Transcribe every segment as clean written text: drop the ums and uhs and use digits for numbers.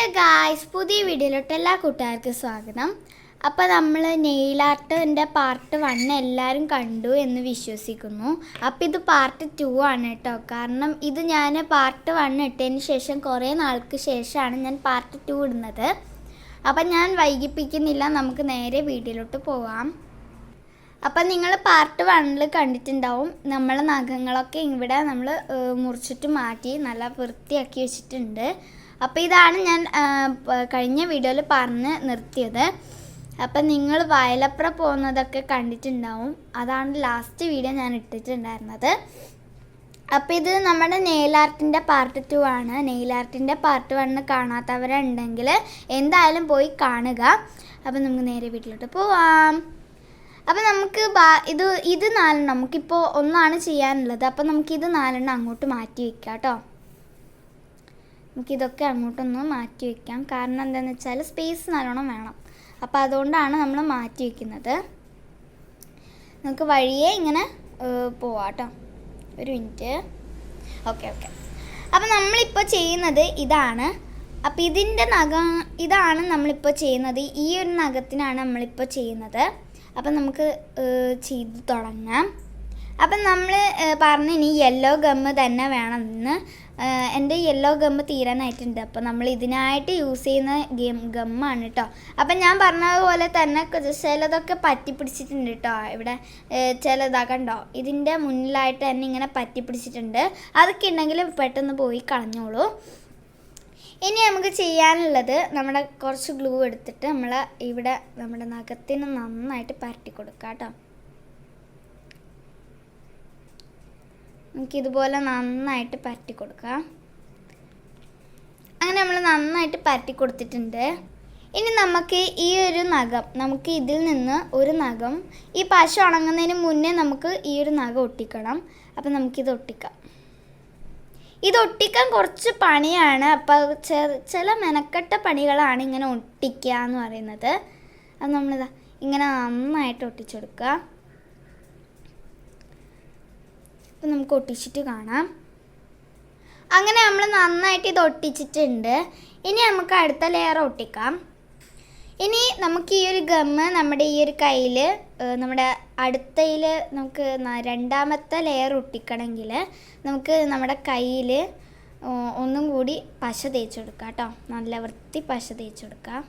Hello guys, പുതിയ വീഡിയോയിലോട്ട് എല്ലാ കൂട്ടുകാർക്കും സ്വാഗതം. അപ്പോൾ നമ്മൾ നെയിൽ ആർട്ടിൻ്റെ പാർട്ട് 1 എല്ലാവരും കണ്ടു എന്ന് വിശ്വസിക്കുന്നു. അപ്പോൾ ഇത് പാർട്ട് 2 ആണ് കേട്ടോ. കാരണം ഇത് ഞാൻ പാർട്ട് 1 ഇട്ടതിന് ശേഷം കുറേ നാൾക്ക് ശേഷമാണ് ഞാൻ പാർട്ട് 2 ഇടുന്നത്. അപ്പം ഞാൻ വൈകിപ്പിക്കുന്നില്ല, നമുക്ക് നേരെ വീഡിയോയിലോട്ട് പോവാം. അപ്പം നിങ്ങൾ പാർട്ട് 1 കണ്ടിട്ടുണ്ടാവും. നമ്മളെ നഖങ്ങളൊക്കെ ഇവിടെ നമ്മൾ മുറിച്ചിട്ട് മാറ്റി നല്ല വൃത്തിയാക്കി വെച്ചിട്ടുണ്ട്. അപ്പോൾ ഇതാണ് ഞാൻ കഴിഞ്ഞ വീഡിയോയിൽ പറഞ്ഞ് നിർത്തിയത്. അപ്പം നിങ്ങൾ വയലപ്ര പോകുന്നതൊക്കെ കണ്ടിട്ടുണ്ടാവും. അതാണ് ലാസ്റ്റ് വീഡിയോ ഞാൻ ഇട്ടിട്ടുണ്ടായിരുന്നത്. അപ്പോൾ ഇത് നമ്മുടെ നെയിൽ ആർട്ടിൻ്റെ പാർട്ട് 2 ആണ്. നെയിൽ ആർട്ടിൻ്റെ പാർട്ട് 1 കാണാത്തവരുണ്ടെങ്കിൽ എന്തായാലും പോയി കാണുക. അപ്പം നമുക്ക് നേരെ വീട്ടിലോട്ട് പോവാം. അപ്പം നമുക്ക് ഇത് 4 നമുക്കിപ്പോൾ ഒന്നാണ് ചെയ്യാനുള്ളത്. അപ്പം നമുക്കിത് 4 അങ്ങോട്ട് മാറ്റി വയ്ക്കാം കേട്ടോ. നമുക്കിതൊക്കെ അങ്ങോട്ടൊന്ന് മാറ്റി വയ്ക്കാം. കാരണം എന്താണെന്ന് വെച്ചാൽ സ്പേസ് നല്ലോണം വേണം. അപ്പോൾ അതുകൊണ്ടാണ് നമ്മൾ മാറ്റി വയ്ക്കുന്നത്. നമുക്ക് വഴിയെ ഇങ്ങനെ പോവാം കേട്ടോ. ഒരു മിനിറ്റ്. ഓക്കെ. അപ്പോൾ നമ്മളിപ്പോൾ ചെയ്യുന്നത് ഇതാണ്. അപ്പോൾ ഇതിൻ്റെ ഇതാണ് നമ്മളിപ്പോൾ ചെയ്യുന്നത്. ഈ ഒരു നഖത്തിനാണ് നമ്മളിപ്പോൾ ചെയ്യുന്നത്. അപ്പം നമുക്ക് ചെയ്ത് തുടങ്ങാം. അപ്പം നമ്മൾ പറഞ്ഞു ഇനി യെല്ലോ ഗമ്മ് തന്നെ വേണമെന്ന്. എൻ്റെ യെല്ലോ ഗമ്മ് തീരാനായിട്ടുണ്ട്. അപ്പോൾ നമ്മൾ ഇതിനായിട്ട് യൂസ് ചെയ്യുന്ന ഗമ്മാണ് കേട്ടോ. അപ്പം ഞാൻ പറഞ്ഞതുപോലെ തന്നെ ചിലതൊക്കെ പറ്റി പിടിച്ചിട്ടുണ്ട് കേട്ടോ. ഇവിടെ ചിലതൊക്കെ ഉണ്ടോ, ഇതിൻ്റെ മുന്നിലായിട്ട് തന്നെ ഇങ്ങനെ പറ്റി പിടിച്ചിട്ടുണ്ട്. അതൊക്കെ ഉണ്ടെങ്കിൽ പെട്ടെന്ന് പോയി കളഞ്ഞോളൂ. ഇനി നമുക്ക് ചെയ്യാനുള്ളത് നമ്മുടെ കുറച്ച് ഗ്ലൂ എടുത്തിട്ട് നമ്മൾ ഇവിടെ നമ്മുടെ നഖത്തിന് നന്നായിട്ട് പരട്ടി കൊടുക്കാം കേട്ടോ. നമുക്കിതുപോലെ നന്നായിട്ട് പരട്ടി കൊടുക്കാം. അങ്ങനെ നമ്മൾ നന്നായിട്ട് പരട്ടി കൊടുത്തിട്ടുണ്ട്. ഇനി നമുക്ക് ഈ ഒരു നഖം, നമുക്ക് ഇതിൽ നിന്ന് ഒരു നഖം, ഈ പശ ഉണങ്ങുന്നതിന് മുന്നേ നമുക്ക് ഈ ഒരു നഖം ഒട്ടിക്കണം. അപ്പം നമുക്കിത് ഒട്ടിക്കാം. ഇത് ഒട്ടിക്കാൻ കുറച്ച് പണിയാണ്. അപ്പോൾ ചില മെനക്കെട്ട പണികളാണ് ഇങ്ങനെ ഒട്ടിക്കുക എന്ന് പറയുന്നത്. അത് നമ്മളിതാ ഇങ്ങനെ നന്നായിട്ട് ഒട്ടിച്ചെടുക്കുക. അപ്പം നമുക്ക് ഒട്ടിച്ചിട്ട് കാണാം. അങ്ങനെ നമ്മൾ നന്നായിട്ട് ഇത് ഒട്ടിച്ചിട്ടുണ്ട്. ഇനി നമുക്ക് അടുത്ത ലെയർ ഒട്ടിക്കാം. ഇനി നമുക്ക് ഈ ഒരു ഗമ്മ് നമ്മുടെ ഈ ഒരു കയ്യിൽ, നമ്മുടെ അടുത്തയിൽ നമുക്ക് രണ്ടാമത്തെ ലെയർ ഒട്ടിക്കണമെങ്കിൽ നമുക്ക് നമ്മുടെ കയ്യിൽ ഒന്നും കൂടി പശ തേച്ച് കൊടുക്കാം കേട്ടോ. നല്ല വൃത്തി പശ തേച്ച് കൊടുക്കാം.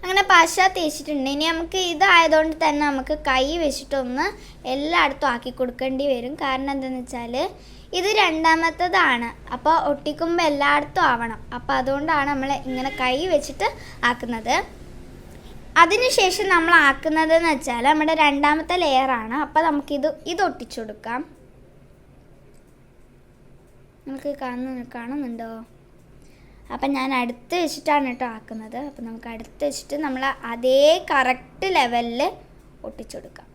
അങ്ങനെ പശ തേച്ചിട്ടുണ്ട്. ഇനി നമുക്ക് ഇതായതുകൊണ്ട് തന്നെ നമുക്ക് കൈ വെച്ചിട്ടൊന്ന് എല്ലായിടത്തും ആക്കി കൊടുക്കേണ്ടി വരും. കാരണം എന്താണെന്ന് വെച്ചാൽ ഇത് രണ്ടാമത്തതാണ്. അപ്പോൾ ഒട്ടിക്കുമ്പോൾ എല്ലായിടത്തും ആവണം. അപ്പോൾ അതുകൊണ്ടാണ് നമ്മൾ ഇങ്ങനെ കൈ വെച്ചിട്ട് ആക്കുന്നത്. അതിനുശേഷം നമ്മൾ ആക്കുന്നതെന്ന് വെച്ചാൽ നമ്മുടെ രണ്ടാമത്തെ ലെയറാണ്. അപ്പോൾ നമുക്കിത് ഒട്ടിച്ചു കൊടുക്കാം. നമുക്ക് കാണുന്നുണ്ടോ? അപ്പം ഞാൻ അടുത്ത് വെച്ചിട്ടാണ് കേട്ടോ ആക്കുന്നത്. അപ്പം നമുക്ക് അടുത്ത് വെച്ചിട്ട് നമ്മൾ അതേ കറക്റ്റ് ലെവലിൽ ഒട്ടിച്ചു കൊടുക്കാം.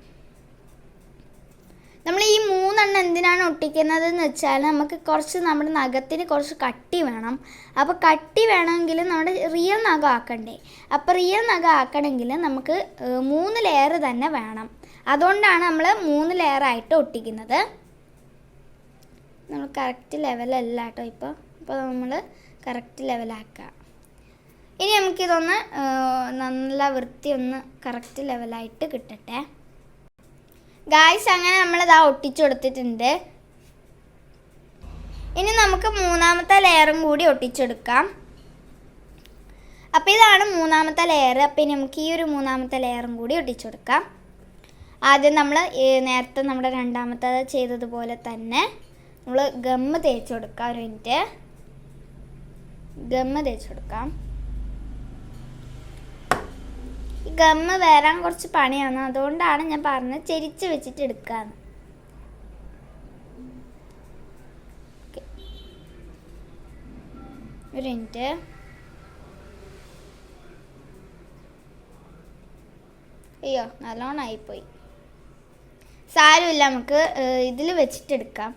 നമ്മൾ ഈ 3 എന്തിനാണ് ഒട്ടിക്കുന്നതെന്ന് വെച്ചാൽ നമുക്ക് കുറച്ച് നമ്മുടെ നഖത്തിന് കുറച്ച് കട്ടി വേണം. അപ്പോൾ കട്ടി വേണമെങ്കിൽ നമ്മുടെ റിയൽ നഖം ആക്കണ്ടേ. അപ്പോൾ റിയൽ നഖം ആക്കണമെങ്കിൽ നമുക്ക് 3 ലെയർ തന്നെ വേണം. അതുകൊണ്ടാണ് നമ്മൾ 3 ലെയറായിട്ട് ഒട്ടിക്കുന്നത്. നമ്മൾ കറക്റ്റ് ലെവലല്ല കേട്ടോ ഇപ്പോൾ നമ്മൾ കറക്റ്റ് ലെവലാക്കുക. ഇനി നമുക്കിതൊന്ന് നല്ല വൃത്തി ഒന്ന് കറക്റ്റ് ലെവലായിട്ട് കിട്ടട്ടെ ഗായ്സ്. അങ്ങനെ നമ്മളിതാ ഒട്ടിച്ചു കൊടുത്തിട്ടുണ്ട്. ഇനി നമുക്ക് 3ാമത്തെ ലെയറും കൂടി ഒട്ടിച്ചെടുക്കാം. അപ്പോൾ ഇതാണ് 3ാമത്തെ ലെയർ. അപ്പോൾ ഇനി നമുക്ക് ഈ ഒരു 3ാമത്തെ ലെയറും കൂടി ഒട്ടിച്ചെടുക്കാം. ആദ്യം നമ്മൾ നേരത്തെ നമ്മുടെ രണ്ടാമത്തെ ചെയ്തതുപോലെ തന്നെ നമ്മൾ ഗമ്മ് തേച്ച് കൊടുക്കാം. ഒരു മിനിറ്റ്. ഗമ്മ് തേച്ച് കൊടുക്കാം. ഈ ഗമ്മ് വരാൻ കുറച്ച് പണിയാണ്. അതുകൊണ്ടാണ് ഞാൻ പറഞ്ഞത് ചെരിച്ച് വെച്ചിട്ട് എടുക്കാന്ന്. ഒരു മിനിറ്റ്. അയ്യോ, നല്ലോണം ആയിപ്പോയി. സാരമില്ല, നമുക്ക് ഇതിൽ വെച്ചിട്ടെടുക്കാം.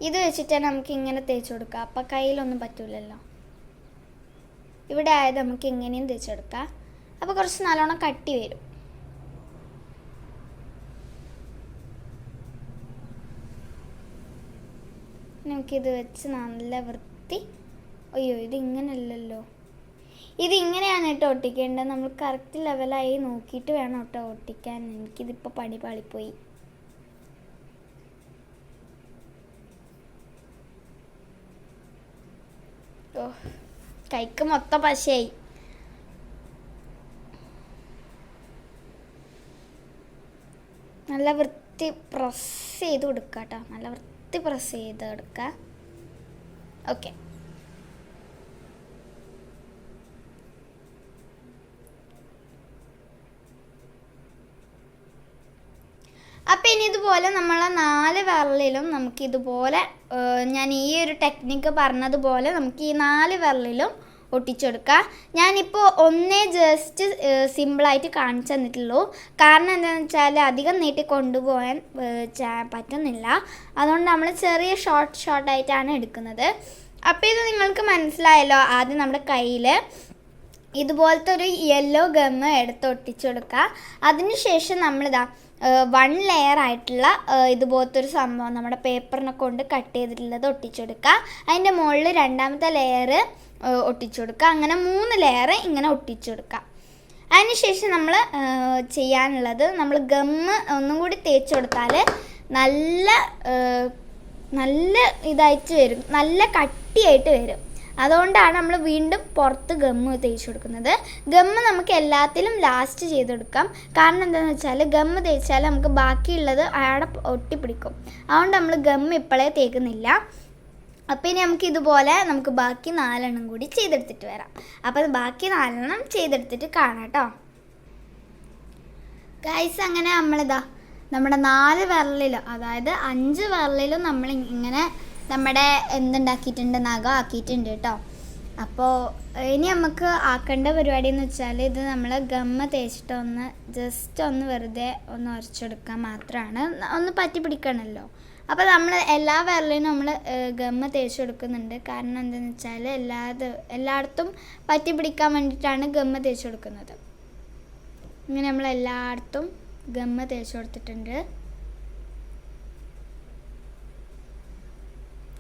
ഇത് വെച്ചിട്ട് നമുക്ക് ഇങ്ങനെ തേച്ച് കൊടുക്കാം. അപ്പം കയ്യിലൊന്നും പറ്റില്ലല്ലോ. ഇവിടെ ആയത് നമുക്ക് ഇങ്ങനെയും തേച്ചെടുക്കാം. അപ്പോൾ കുറച്ച് നല്ലോണം കട്ടി വരും. നമുക്കിത് വെച്ച് നല്ല വൃത്തി. അയ്യോ, ഇതിങ്ങനെയല്ലല്ലോ, ഇതിങ്ങനെയാണ് കേട്ടോ ഒട്ടിക്കേണ്ടത്. നമ്മൾ കറക്റ്റ് ലെവലായി നോക്കിയിട്ട് വേണം കേട്ടോ ഒട്ടിക്കാൻ. എനിക്കിതിപ്പോൾ പണി പാളിപ്പോയി. ഓ, കൈക്ക് മൊത്തം പശയായി. നല്ല വൃത്തി പ്രസ് ചെയ്ത് കൊടുക്കുക കേട്ടോ, നല്ല വൃത്തി പ്രസ് ചെയ്ത് കൊടുക്കുക. ഓക്കെ, അപ്പം ഇനി ഇതുപോലെ നമ്മളെ 4 വിരലിലും നമുക്കിതുപോലെ ഞാൻ ഈ ഒരു ടെക്നിക്ക് പറഞ്ഞതുപോലെ നമുക്ക് ഈ 4 വിരലിലും ഒട്ടിച്ചെടുക്കുക. ഞാനിപ്പോൾ ഒന്നേ ജസ്റ്റ് സിമ്പിളായിട്ട് കാണിച്ചു തന്നിട്ടുള്ളൂ. കാരണം എന്താണെന്ന് വെച്ചാൽ അധികം നീട്ടി കൊണ്ടുപോകാൻ പറ്റുന്നില്ല. അതുകൊണ്ട് നമ്മൾ ചെറിയ ഷോർട്ടായിട്ടാണ് എടുക്കുന്നത്. അപ്പോൾ ഇത് നിങ്ങൾക്ക് മനസ്സിലായല്ലോ. ആദ്യം നമ്മുടെ കയ്യിൽ ഇതുപോലത്തെ ഒരു യെല്ലോ ഗമ്മ് എടുത്ത് ഒട്ടിച്ചെടുക്കുക. അതിനുശേഷം നമ്മളിതാ 1 ലെയർ ആയിട്ടുള്ള ഇതുപോലത്തെ ഒരു സംഭവം നമ്മുടെ പേപ്പറിനെ കൊണ്ട് കട്ട് ചെയ്തിട്ടുള്ളത് ഒട്ടിച്ചെടുക്കുക. അതിൻ്റെ മുകളിൽ രണ്ടാമത്തെ ലെയർ ഒട്ടിച്ചെടുക്കുക. അങ്ങനെ 3 ലെയർ ഇങ്ങനെ ഒട്ടിച്ചെടുക്കുക. അതിനുശേഷം നമ്മൾ ചെയ്യാനുള്ളത്, നമ്മൾ ഗമ്മ് ഒന്നും കൂടി തേച്ച് കൊടുത്താൽ നല്ല ഇതായിട്ട് വരും, നല്ല കട്ടിയായിട്ട് വരും. അതുകൊണ്ടാണ് നമ്മൾ വീണ്ടും പുറത്ത് ഗമ്മ് തേച്ച് കൊടുക്കുന്നത്. ഗമ്മ് നമുക്ക് എല്ലാത്തിലും ലാസ്റ്റ് ചെയ്തെടുക്കാം. കാരണം എന്താണെന്ന് വെച്ചാൽ ഗമ്മ് തേച്ചാൽ നമുക്ക് ബാക്കിയുള്ളത് അവിടെ ഒട്ടിപ്പിടിക്കും. അതുകൊണ്ട് നമ്മൾ ഗമ്മ് ഇപ്പോഴേ തേക്കുന്നില്ല. അപ്പോൾ ഇനി നമുക്ക് ഇതുപോലെ നമുക്ക് ബാക്കി 4 എണ്ണം കൂടി ചെയ്തെടുത്തിട്ട് വരാം. അപ്പോൾ ബാക്കി 4 എണ്ണം ചെയ്തെടുത്തിട്ട് കാണാം കേട്ടോ ഗൈസ്. അങ്ങനെ നമ്മളിതാ നമ്മുടെ 4 വിരലിലും, അതായത് 5 വിരലിലും നമ്മൾ ഇങ്ങനെ നമ്മുടെ എന്തുണ്ടാക്കിയിട്ടുണ്ട്, നഖം ആക്കിയിട്ടുണ്ട് കേട്ടോ. അപ്പോൾ ഇനി നമുക്ക് ആക്കേണ്ട പരിപാടി എന്ന് വെച്ചാൽ ഇത് നമ്മൾ ഗമ്മ തേച്ചിട്ട് ജസ്റ്റ് ഒന്ന് വെറുതെ ഒന്ന് ഉരച്ചെടുക്കാൻ മാത്രമാണ്. ഒന്ന് പറ്റി പിടിക്കണമല്ലോ. അപ്പോൾ നമ്മൾ എല്ലാ വിരലിനും നമ്മൾ ഗമ്മ തേച്ച് കൊടുക്കുന്നുണ്ട്. കാരണം എന്താണെന്ന് വെച്ചാൽ എല്ലായിടത്തും പറ്റി പിടിക്കാൻ വേണ്ടിയിട്ടാണ് ഗമ്മ തേച്ച് കൊടുക്കുന്നത്. ഇങ്ങനെ നമ്മൾ എല്ലായിടത്തും ഗമ്മ തേച്ച് കൊടുത്തിട്ടുണ്ട്.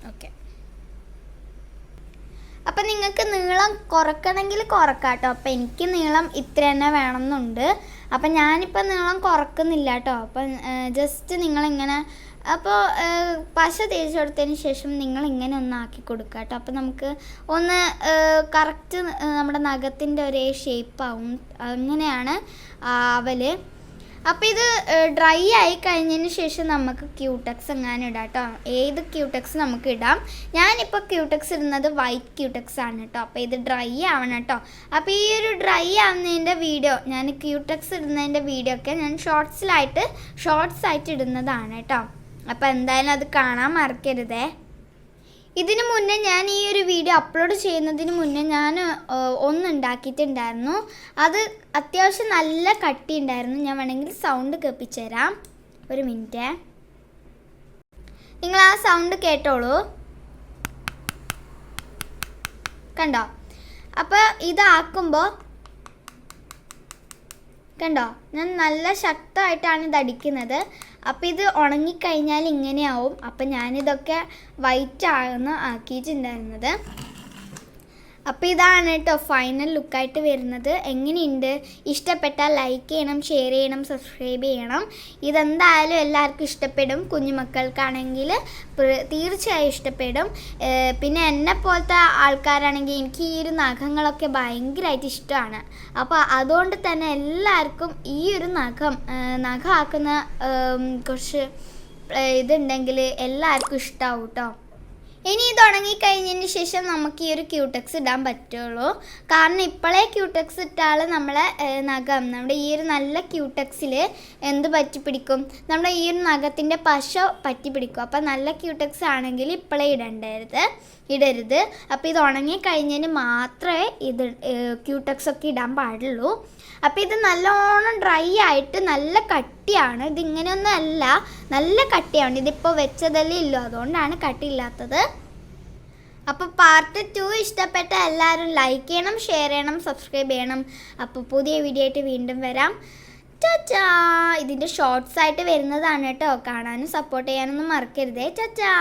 ഓക്കെ, അപ്പം നിങ്ങൾക്ക് നീളം കുറക്കണമെങ്കിൽ കുറക്കാം കേട്ടോ. അപ്പം എനിക്ക് നീളം ഇത്ര തന്നെ വേണമെന്നുണ്ട്. അപ്പം ഞാനിപ്പോൾ നീളം കുറക്കുന്നില്ല കേട്ടോ. അപ്പം ജസ്റ്റ് നിങ്ങളിങ്ങനെ, അപ്പോൾ പശ തേച്ച് കൊടുത്തതിന് ശേഷം നിങ്ങളിങ്ങനെ ഒന്ന് ആക്കി കൊടുക്കുക കേട്ടോ. അപ്പം നമുക്ക് ഒന്ന് കറക്റ്റ് നമ്മുടെ നഖത്തിൻ്റെ ഒരേ ഷേപ്പാവും. അങ്ങനെയാണ് ആവല്. അപ്പോൾ ഇത് ഡ്രൈ ആയി കഴിഞ്ഞതിന് ശേഷം നമുക്ക് ക്യൂടെക്സ് എങ്ങാനും ഇടാം കേട്ടോ. ഏത് ക്യൂടെക്സ് നമുക്ക് ഇടാം. ഞാനിപ്പോൾ ക്യൂടെക്സ് ഇടുന്നത് വൈറ്റ് ക്യൂടെക്സ് ആണ് കേട്ടോ. അപ്പോൾ ഇത് ഡ്രൈ ആവണം കേട്ടോ. അപ്പോൾ ഈ ഒരു ഡ്രൈ ആവുന്നതിൻ്റെ വീഡിയോ, ഞാൻ ക്യൂടെക്സ് ഇടുന്നതിൻ്റെ വീഡിയോ ഒക്കെ ഞാൻ ഷോർട്സ് ആയിട്ട് ഇടുന്നതാണ് കേട്ടോ. അപ്പോൾ എന്തായാലും അത് കാണാൻ മറക്കരുതേ. ഇതിന് മുന്നേ ഞാൻ ഈ ഒരു വീഡിയോ അപ്ലോഡ് ചെയ്യുന്നതിന് മുന്നേ ഞാൻ ഒന്നുണ്ടാക്കിയിട്ടുണ്ടായിരുന്നു. അത് അത്യാവശ്യം നല്ല കട്ടി ഉണ്ടായിരുന്നു. ഞാൻ വേണമെങ്കിൽ സൗണ്ട് കേൾപ്പിച്ചു തരാം. ഒരു മിനിറ്റ്, നിങ്ങൾ ആ സൗണ്ട് കേട്ടോളൂ. കണ്ടോ? അപ്പോൾ ഇതാക്കുമ്പോൾ കണ്ടോ, ഞാൻ നല്ല ശക്തമായിട്ടാണ് ഇത് അടിക്കുന്നത്. അപ്പോൾ ഇത് ഉണങ്ങിക്കഴിഞ്ഞാൽ ഇങ്ങനെയാവും. അപ്പം ഞാനിതൊക്കെ വൈറ്റ് ആക്കിയിട്ടുണ്ടായിരുന്നത്. അപ്പോൾ ഇതാണ് കേട്ടോ ഫൈനൽ ലുക്കായിട്ട് വരുന്നത്. എങ്ങനെയുണ്ട്? ഇഷ്ടപ്പെട്ടാൽ ലൈക്ക് ചെയ്യണം, ഷെയർ ചെയ്യണം, സബ്സ്ക്രൈബ് ചെയ്യണം. ഇതെന്തായാലും എല്ലാവർക്കും ഇഷ്ടപ്പെടും. കുഞ്ഞുമക്കൾക്കാണെങ്കിൽ തീർച്ചയായും ഇഷ്ടപ്പെടും. പിന്നെ എന്നെപ്പോലത്തെ ആൾക്കാരാണെങ്കിൽ എനിക്ക് ഈ ഒരു നഖങ്ങളൊക്കെ ഭയങ്കരമായിട്ട് ഇഷ്ടമാണ്. അപ്പോൾ അതുകൊണ്ട് തന്നെ എല്ലാവർക്കും ഈ ഒരു നഖമാക്കുന്ന കുറച്ച് ഇതുണ്ടെങ്കിൽ എല്ലാവർക്കും ഇഷ്ടമാവും കേട്ടോ. ഇനി ഇത് ഉണങ്ങിക്കഴിഞ്ഞതിന് ശേഷം നമുക്ക് ഈ ഒരു ക്യൂടെക്സ് ഇടാൻ പറ്റുള്ളൂ. കാരണം ഇപ്പോഴേ ക്യൂടെക്സ് ഇട്ടാൽ നമ്മളെ നഖം, നമ്മുടെ ഈ ഒരു നല്ല ക്യൂടെക്സിൽ എന്ത് പറ്റിപ്പിടിക്കും? നമ്മുടെ ഈ ഒരു നഖത്തിൻ്റെ പശ പറ്റിപ്പിടിക്കും. അപ്പം നല്ല ക്യൂടെക്സ് ആണെങ്കിൽ ഇപ്പോഴേ ഇടരുത്. അപ്പോൾ ഇത് ഉണങ്ങിക്കഴിഞ്ഞതിന് മാത്രമേ ഇത് ക്യൂടെക്സ് ഒക്കെ ഇടാൻ പാടുള്ളൂ. അപ്പോൾ ഇത് നല്ലോണം ഡ്രൈ ആയിട്ട് നല്ല കട്ടിയാണ്. ഇതിങ്ങനെയൊന്നും അല്ല, നല്ല കട്ടിയാണ്. ഇതിപ്പോൾ വെച്ചതല്ലേ ഇല്ലൂ, അതുകൊണ്ടാണ് കട്ടിയില്ലാത്തത്. അപ്പോൾ പാർട്ട് 2 ഇഷ്ടപ്പെട്ട എല്ലാവരും ലൈക്ക് ചെയ്യണം, ഷെയർ ചെയ്യണം, സബ്സ്ക്രൈബ് ചെയ്യണം. അപ്പോൾ പുതിയ വീഡിയോ ആയിട്ട് വീണ്ടും വരാം. ചാച്ചാ. ഇതിൻ്റെ ഷോർട്സ് ആയിട്ട് വരുന്നതാണ് കേട്ടോ. കാണാനും സപ്പോർട്ട് ചെയ്യാനൊന്നും മറക്കരുതേ. ചാച്ചാ.